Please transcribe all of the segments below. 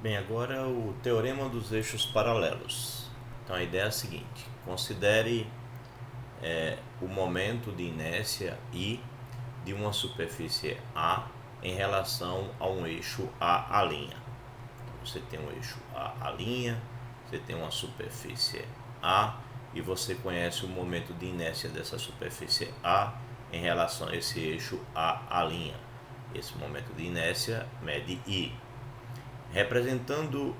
Bem, agora o teorema dos eixos paralelos. Então a ideia é a seguinte: considere o momento de inércia I de uma superfície A em relação a um eixo A'. Então, você tem um eixo A', você tem uma superfície A e você conhece o momento de inércia dessa superfície A em relação a esse eixo A'. Esse momento de inércia mede I. Representado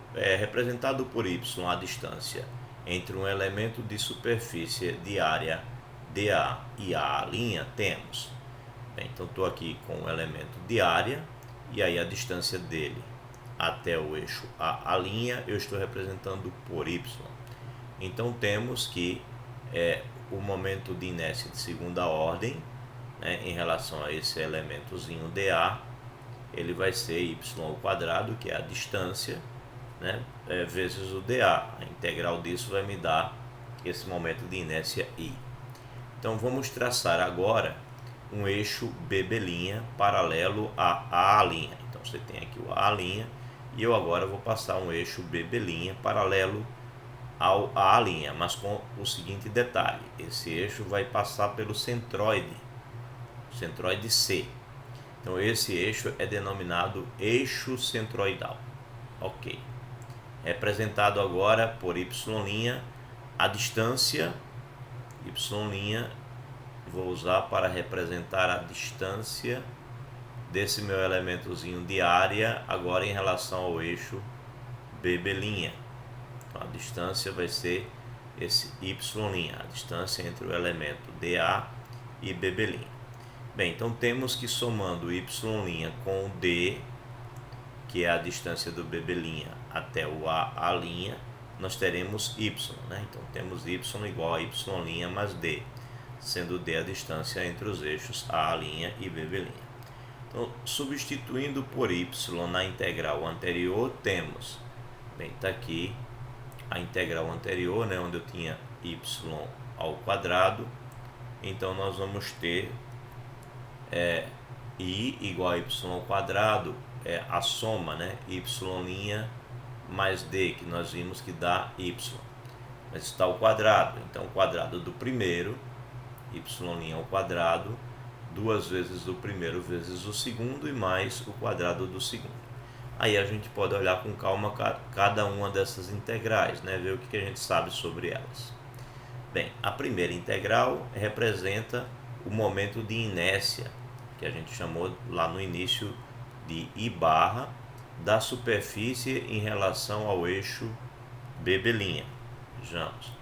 por y a distância entre um elemento de superfície de área dA e A', temos. Bem, então estou aqui com o elemento de área e aí a distância dele até o eixo A', eu estou representando por y. Então temos que o momento de inércia de segunda ordem, né, em relação a esse elementozinho dA, ele vai ser y ao quadrado, que é a distância, né, vezes o dA. A integral disso vai me dar esse momento de inércia I. Então vamos traçar agora um eixo BB' paralelo a A'. Então você tem aqui o A' e eu agora vou passar um eixo BB' paralelo ao A', mas com o seguinte detalhe: esse eixo vai passar pelo centroide C. Então esse eixo é denominado eixo centroidal. Ok. Representado agora por y', a distância y' vou usar para representar a distância desse meu elementozinho de área agora em relação ao eixo BB'. Então a distância vai ser esse y', a distância entre o elemento dA e BB'. Bem, então temos que somando y' com o d, que é a distância do BB' até o A', nós teremos y, né? Então temos y igual a y' mais d, sendo d a distância entre os eixos A' e BB'. Então, substituindo por y na integral anterior, temos, bem, está aqui a integral anterior, né, onde eu tinha y ao quadrado. Então nós vamos ter I igual a y ao quadrado, a soma, né, y' mais d, que nós vimos que dá y, mas está ao quadrado. Então o quadrado do primeiro, y' ao quadrado, duas vezes o primeiro vezes o segundo e mais o quadrado do segundo. Aí a gente pode olhar com calma cada uma dessas integrais, né, ver o que a gente sabe sobre elas. Bem, a primeira integral representa o momento de inércia, que a gente chamou lá no início de I barra, da superfície em relação ao eixo BB'. Vejamos,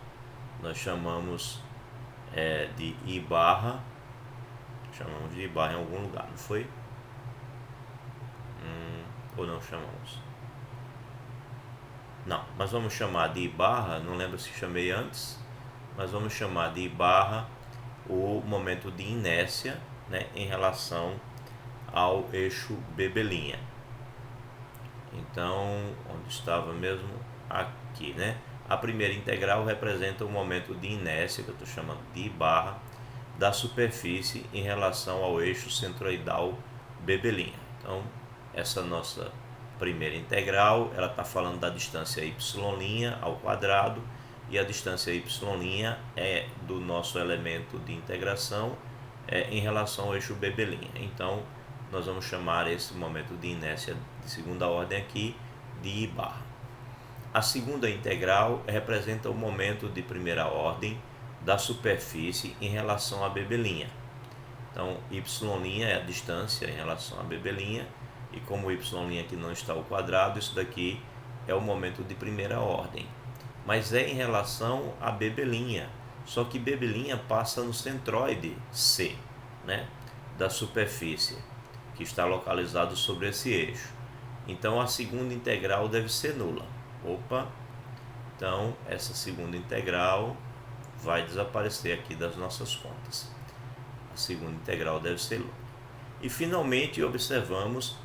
nós chamamos de I barra, chamamos de I barra em algum lugar, não foi? Ou não chamamos? Não, mas vamos chamar de I barra, não lembro se chamei antes, mas vamos chamar de I barra o momento de inércia, né, em relação ao eixo BB'. Então, onde estava mesmo? Aqui, né? A primeira integral representa o momento de inércia, que eu estou chamando de I barra, da superfície em relação ao eixo centroidal BB'. Então, essa nossa primeira integral, ela está falando da distância y' ao quadrado, e a distância y' é do nosso elemento de integração em relação ao eixo BB'. Então, nós vamos chamar esse momento de inércia de segunda ordem aqui de I barra. A segunda integral representa o momento de primeira ordem da superfície em relação a BB'. Então, y' é a distância em relação a BB', e como y' aqui não está ao quadrado, isso daqui é o momento de primeira ordem. Mas é em relação a BB', só que BB' passa no centroide C, né, da superfície, que está localizado sobre esse eixo. Então a segunda integral deve ser nula. Então essa segunda integral vai desaparecer aqui das nossas contas. A segunda integral deve ser nula. E finalmente observamos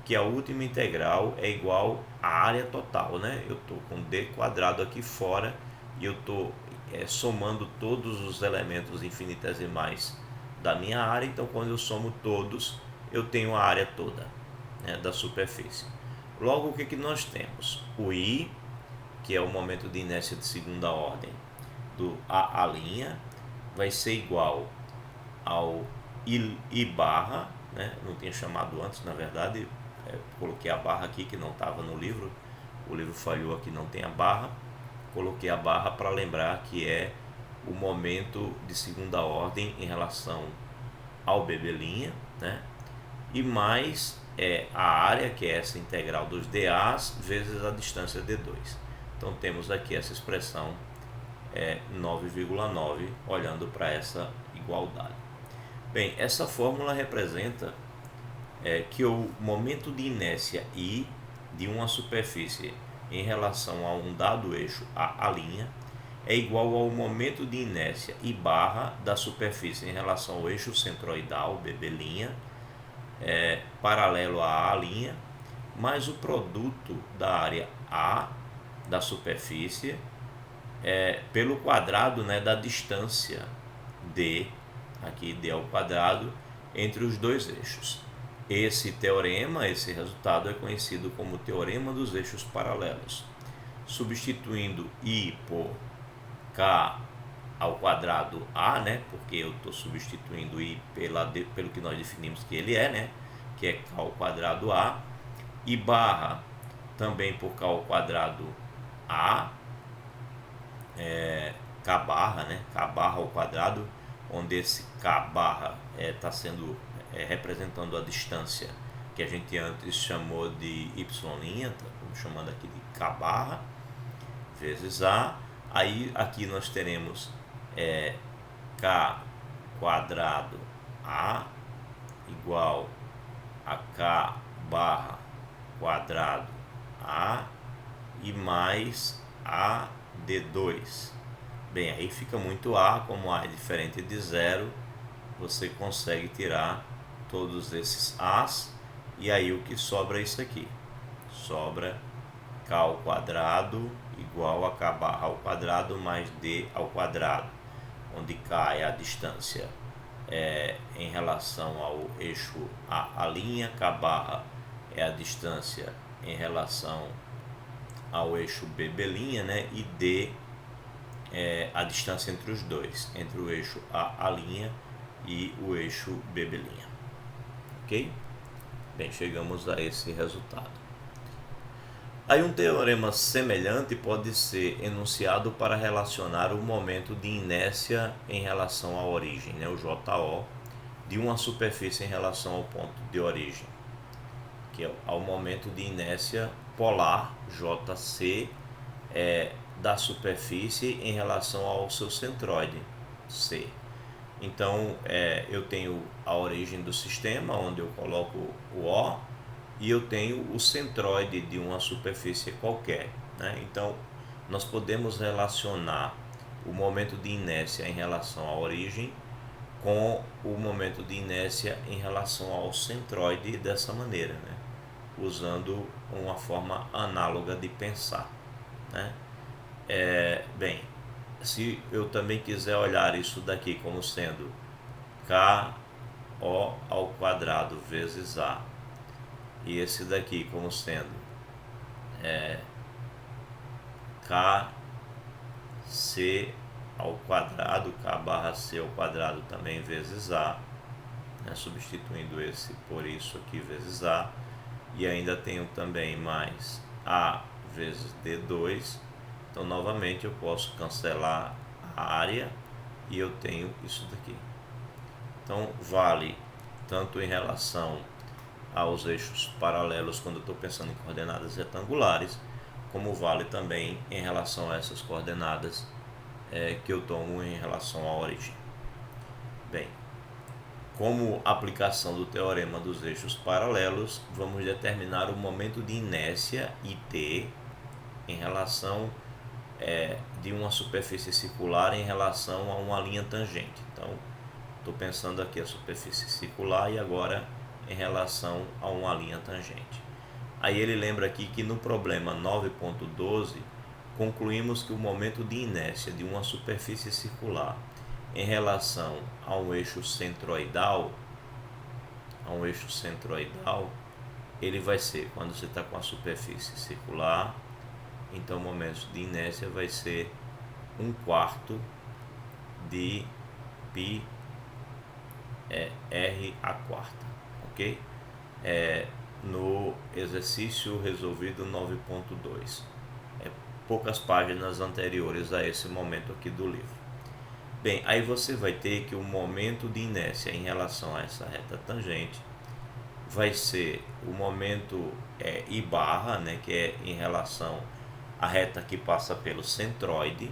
que a última integral é igual à área total, né? Eu estou com d quadrado aqui fora e eu estou somando todos os elementos infinitesimais da minha área. Então quando eu somo todos, eu tenho a área toda, né, da superfície. Logo, o que nós temos? O I, que é o momento de inércia de segunda ordem do A', vai ser igual ao I barra, né? Não tinha chamado antes, na verdade, coloquei a barra aqui que não estava no livro, o livro falhou aqui, não tem a barra, coloquei a barra para lembrar que é o momento de segunda ordem em relação ao BB', né? E mais a área, que é essa integral dos dAs, vezes a distância D2. Então temos aqui essa expressão 9,9, olhando para essa igualdade. Bem, essa fórmula representa que o momento de inércia I de uma superfície em relação a um dado eixo A' é igual ao momento de inércia I barra da superfície em relação ao eixo centroidal BB', paralelo a A', mais o produto da área A da superfície pelo quadrado, né, da distância D, aqui D ao quadrado, entre os dois eixos. Esse teorema, esse resultado é conhecido como teorema dos eixos paralelos. Substituindo I por K ao quadrado A, né, porque eu estou substituindo I pelo que nós definimos que ele é, né, que é K ao quadrado A, e barra também por K ao quadrado A, K barra, né, K barra ao quadrado, onde esse K barra está sendo representando a distância que a gente antes chamou de Y', estamos chamando aqui de K barra, vezes A. Aí aqui nós teremos K quadrado A igual a K barra quadrado A e mais A D2. Bem, aí fica muito A, como A é diferente de zero, você consegue tirar todos esses A's, e aí o que sobra é isso aqui. Sobra K ao quadrado igual a K barra ao quadrado mais D ao quadrado, onde K é a distância em relação ao eixo A', K barra é a distância em relação ao eixo BB', né? E D a distância entre os dois, entre o eixo A' e o eixo BB'. Ok? Bem, chegamos a esse resultado. Aí um teorema semelhante pode ser enunciado para relacionar o momento de inércia em relação à origem, né, o JO, de uma superfície em relação ao ponto de origem, que é ao momento de inércia polar, JC, da superfície em relação ao seu centroide, C. Então, eu tenho a origem do sistema, onde eu coloco o O, e eu tenho o centroide de uma superfície qualquer, né? Então, nós podemos relacionar o momento de inércia em relação à origem com o momento de inércia em relação ao centroide dessa maneira, né? Usando uma forma análoga de pensar, né? Bem, se eu também quiser olhar isso daqui como sendo KO ao quadrado vezes A, e esse daqui como sendo KC ao quadrado, K barra C ao quadrado também vezes A, né, substituindo esse por isso aqui vezes A, e ainda tenho também mais A vezes D2. Então novamente eu posso cancelar a área e eu tenho isso daqui. Então vale tanto em relação aos eixos paralelos quando eu estou pensando em coordenadas retangulares, como vale também em relação a essas coordenadas que eu tomo em relação à origem. Bem, como aplicação do teorema dos eixos paralelos, vamos determinar o momento de inércia IT em relação de uma superfície circular em relação a uma linha tangente. Então, estou pensando aqui a superfície circular e agora em relação a uma linha tangente. Aí ele lembra aqui que no problema 9.12 concluímos que o momento de inércia de uma superfície circular em relação a um eixo centroidal ele vai ser, quando você está com a superfície circular, então o momento de inércia vai ser 1/4 de π r a quarta, ok? No exercício resolvido 9.2, poucas páginas anteriores a esse momento aqui do livro. Bem, aí você vai ter que o momento de inércia em relação a essa reta tangente vai ser o momento I barra, né, que é em relação à reta que passa pelo centroide,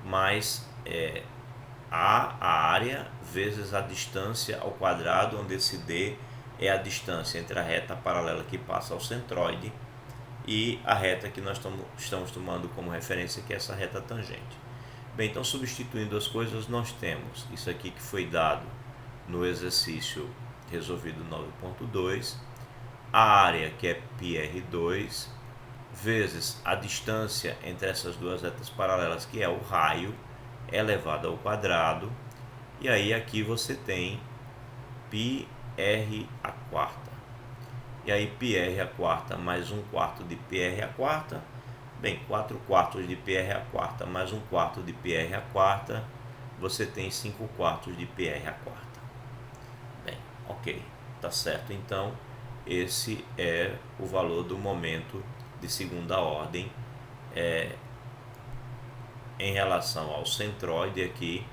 mais a área vezes a distância ao quadrado, onde esse D é a distância entre a reta paralela que passa ao centroide e a reta que nós estamos tomando como referência, que é essa reta tangente. Bem, então substituindo as coisas, nós temos isso aqui que foi dado no exercício resolvido 9.2, a área que é πr2, vezes a distância entre essas duas retas paralelas, que é o raio, elevado ao quadrado, e aí aqui você tem πr a quarta, e aí πr a quarta mais 1/4 de πr a quarta, bem, 4/4 de πr a quarta mais 1/4 de πr a quarta, você tem 5/4 de πr a quarta. Bem, ok, tá certo. Então esse é o valor do momento de segunda ordem em relação ao centroide aqui,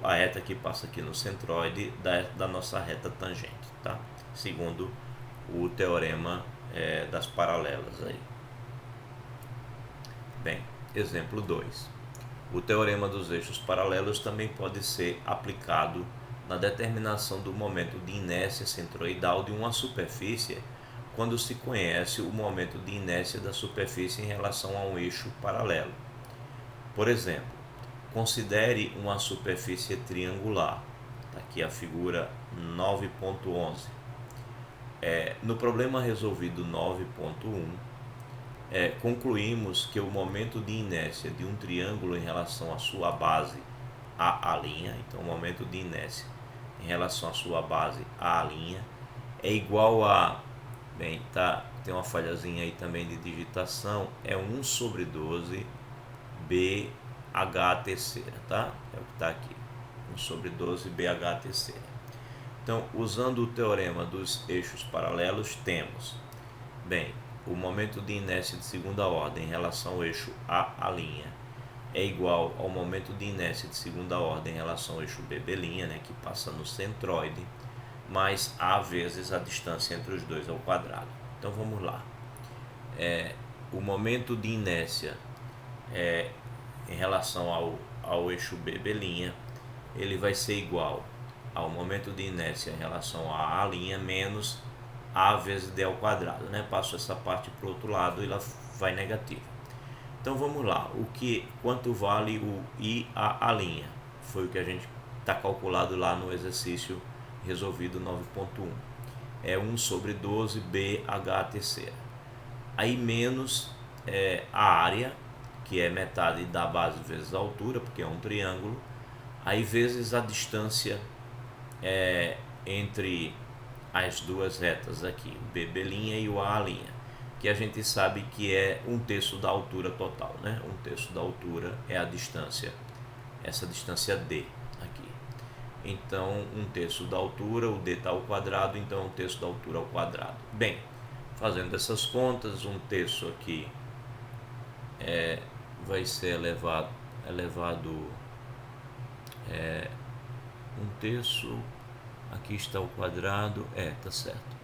a reta que passa aqui no centroide da nossa reta tangente, tá? Segundo o teorema das paralelas aí. Bem, exemplo 2. O teorema dos eixos paralelos também pode ser aplicado na determinação do momento de inércia centroidal de uma superfície quando se conhece o momento de inércia da superfície em relação a um eixo paralelo. Por exemplo, considere uma superfície triangular. Tá aqui a figura 9.11. No problema resolvido 9.1, concluímos que o momento de inércia de um triângulo em relação à sua base, a', então o momento de inércia em relação à sua base, a', é igual a, bem, tá, tem uma falhazinha aí também de digitação, é 1/12 BH terceira, tá? É o que está aqui, 1/12 BH terceira. Então, usando o teorema dos eixos paralelos, temos, bem, o momento de inércia de segunda ordem em relação ao eixo a', é igual ao momento de inércia de segunda ordem em relação ao eixo bb', né, que passa no centroide, mais a vezes a distância entre os dois ao quadrado. Então vamos lá. O momento de inércia em relação ao eixo bb', ele vai ser igual ao momento de inércia em relação a a' menos a vezes d ao quadrado, né? Passo essa parte para o outro lado e ela vai negativa. Então vamos lá, quanto vale o I a '? Foi o que a gente está calculado lá no exercício resolvido 9.1. É 1/12 BH terceira. Aí menos a área, que é metade da base vezes a altura, porque é um triângulo. Aí vezes a distância entre as duas retas aqui, o bb' e o a', que a gente sabe que é 1/3 da altura total, né? 1/3 da altura é a distância, essa distância d aqui. Então 1/3 da altura, o d está ao quadrado, então 1/3 da altura ao quadrado. Bem, fazendo essas contas, 1/3 aqui vai ser elevado 1/3, aqui está o quadrado, tá certo.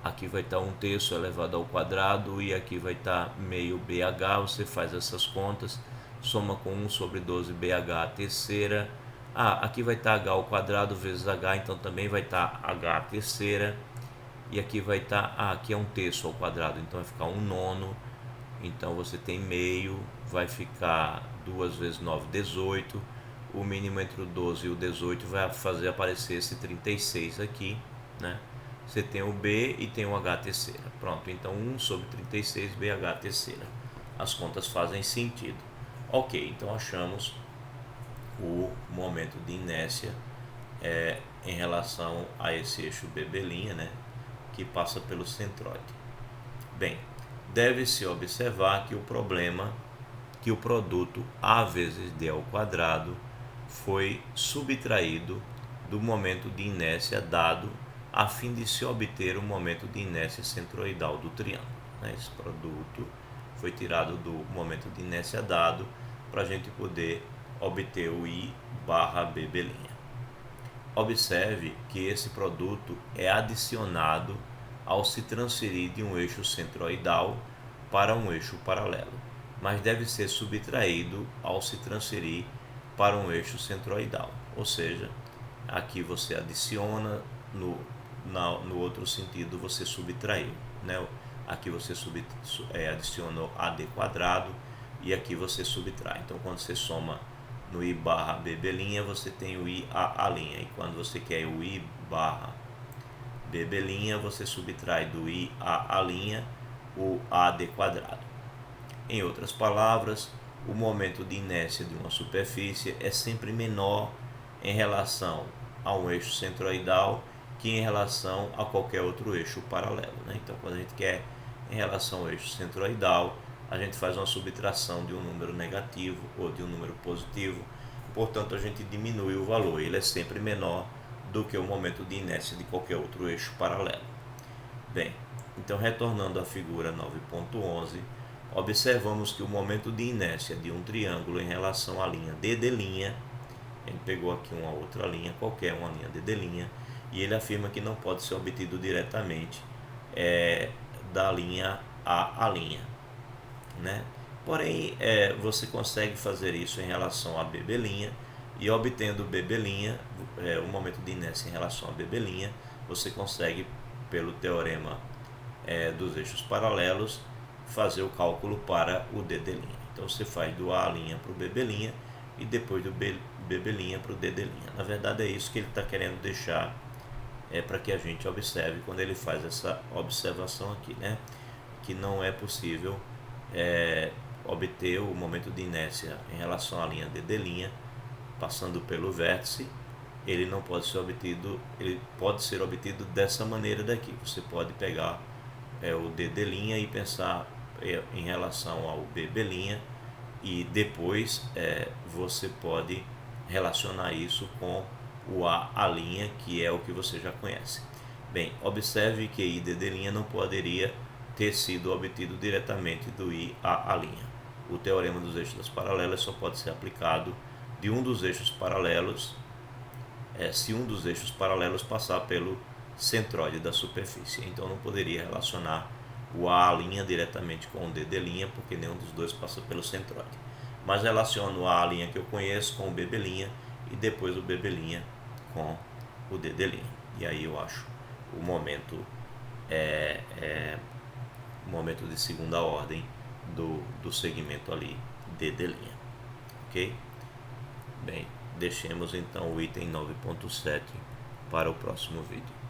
Aqui vai estar 1/3 elevado ao quadrado e aqui vai estar meio BH. Você faz essas contas, soma com 1/12 BH terceira. Aqui vai estar H ao quadrado vezes H, então também vai estar H terceira. E aqui vai estar, aqui é 1/3 ao quadrado, então vai ficar 1/9. Então você tem meio, vai ficar 2 vezes 9, 18. O mínimo entre o 12 e o 18 vai fazer aparecer esse 36 aqui, né? Você tem o B e tem o H terceira. Pronto, então 1/36 BH terceira. As contas fazem sentido. Ok, então achamos o momento de inércia em relação a esse eixo bb', né? que passa pelo centroide. Bem, deve-se observar que o problema, que o produto A vezes D ao quadrado foi subtraído do momento de inércia dado a fim de se obter o momento de inércia centroidal do triângulo. Esse produto foi tirado do momento de inércia dado para a gente poder obter o I barra B'. Observe que esse produto é adicionado ao se transferir de um eixo centroidal para um eixo paralelo, mas deve ser subtraído ao se transferir para um eixo centroidal. Ou seja, aqui você adiciona, no outro sentido você subtraiu, né? Aqui você adicionou AD quadrado e aqui você subtrai. Então, quando você soma no I barra B', você tem o I A'. E quando você quer o I barra B', você subtrai do I A' o AD quadrado. Em outras palavras, o momento de inércia de uma superfície é sempre menor em relação a um eixo centroidal que em relação a qualquer outro eixo paralelo, né? Então, quando a gente quer em relação ao eixo centroidal, a gente faz uma subtração de um número negativo ou de um número positivo, portanto a gente diminui o valor, ele é sempre menor do que o momento de inércia de qualquer outro eixo paralelo. Bem, então retornando à figura 9.11, observamos que o momento de inércia de um triângulo em relação à linha DD', a gente pegou aqui uma outra linha qualquer, uma linha DD', e ele afirma que não pode ser obtido diretamente da linha A', né? Porém, você consegue fazer isso em relação a B', e obtendo B', o momento de inércia em relação a B', você consegue, pelo teorema dos eixos paralelos, fazer o cálculo para o DD'. Então você faz do A' para o B' e depois do B' para o DD'. Na verdade é isso que ele está querendo deixar para que a gente observe quando ele faz essa observação aqui, né? Que não é possível obter o momento de inércia em relação à linha DD', passando pelo vértice. Ele não pode ser obtido, ele pode ser obtido dessa maneira daqui. Você pode pegar o DD' e pensar em relação ao B', e depois você pode relacionar isso com o A', que é o que você já conhece. Bem, observe que IDD' não poderia ter sido obtido diretamente do IA'. O teorema dos eixos das paralelas só pode ser aplicado de um dos eixos paralelos, se um dos eixos paralelos passar pelo centroide da superfície. Então não poderia relacionar o A' diretamente com o DD', porque nenhum dos dois passa pelo centroide. Mas relaciono o A' que eu conheço com o B' e depois o B' com o DD'. E aí eu acho o momento momento de segunda ordem do segmento ali DD'. Ok? Bem, deixemos então o item 9.7 para o próximo vídeo.